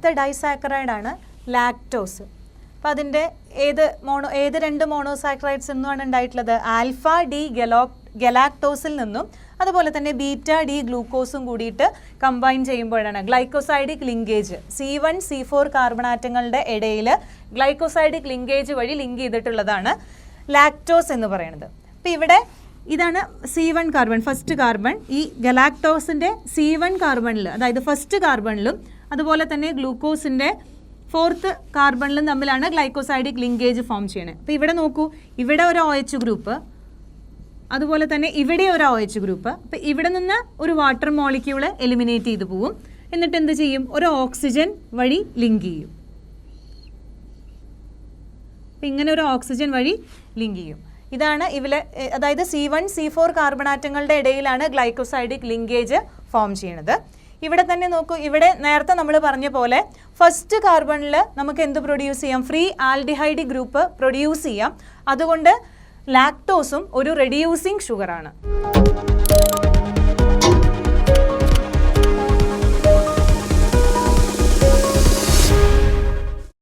രണ്ടാമത്തെ ഡൈസാക്കറൈഡാണ് ലാക്ടോസ്. അപ്പോൾ അതിൻ്റെ ഏത് രണ്ട് മോണോസാക്കറൈഡ്സ് നിന്നുമാണ് ഉണ്ടായിട്ടുള്ളത്? ആൽഫ ഡി ഗലാക്ടോസിൽ നിന്നും അതുപോലെ തന്നെ ബീറ്റ ഡി ഗ്ലൂക്കോസും കൂടിയിട്ട് കമ്പൈൻ ചെയ്യുമ്പോഴാണ് ഗ്ലൈക്കോസൈഡിക് ലിങ്കേജ്. C1C4 കാർബണാറ്റങ്ങളുടെ ഇടയിൽ ഗ്ലൈക്കോസൈഡിക് ലിങ്കേജ് വഴി ലിങ്ക് ചെയ്തിട്ടുള്ളതാണ് ലാക്ടോസ് എന്ന് പറയുന്നത്. അപ്പോൾ ഇവിടെ ഇതാണ് C1 കാർബൺ, ഫസ്റ്റ് കാർബൺ. ഈ ഗലാക്ടോസിൻ്റെ C1 കാർബണിൽ, അതായത് ഫസ്റ്റ് കാർബണിലും അതുപോലെ തന്നെ ഗ്ലൂക്കോസിൻ്റെ ഫോർത്ത് കാർബണിലും തമ്മിലാണ് ഗ്ലൈക്കോസൈഡിക് ലിങ്കേജ് ഫോം ചെയ്യണത്. അപ്പോൾ ഇവിടെ നോക്കൂ, ഇവിടെ ഒരു OH ഗ്രൂപ്പ്, അതുപോലെ തന്നെ ഇവിടെ ഒരു OH ഗ്രൂപ്പ്. അപ്പോൾ ഇവിടെ നിന്ന് ഒരു വാട്ടർ മോളിക്യൂള് എലിമിനേറ്റ് ചെയ്ത് പോവും. എന്നിട്ട് എന്ത് ചെയ്യും? ഒരു ഓക്സിജൻ വഴി ലിങ്ക് ചെയ്യും. അപ്പം ഇങ്ങനെ ഒരു ഓക്സിജൻ വഴി ലിങ്ക് ചെയ്യും. ഇതാണ് അതായത് C1C4 കാർബണാറ്റങ്ങളുടെ ഇടയിലാണ് ഗ്ലൈക്കോസൈഡിക് ലിങ്കേജ് ഫോം ചെയ്യണത്. ഇവിടെ തന്നെ നോക്കൂ, ഇവിടെ നേരത്തെ നമ്മൾ പറഞ്ഞ പോലെ ഫസ്റ്റ് കാർബണിൽ നമുക്ക് എന്ത് പ്രൊഡ്യൂസ് ചെയ്യാം? ഫ്രീ ആൽഡിഹൈഡ് ഗ്രൂപ്പ് പ്രൊഡ്യൂസ് ചെയ്യാം. അതുകൊണ്ട് ലാക്ടോസും ഒരു റെഡ്യൂസിങ് ഷുഗറാണ്.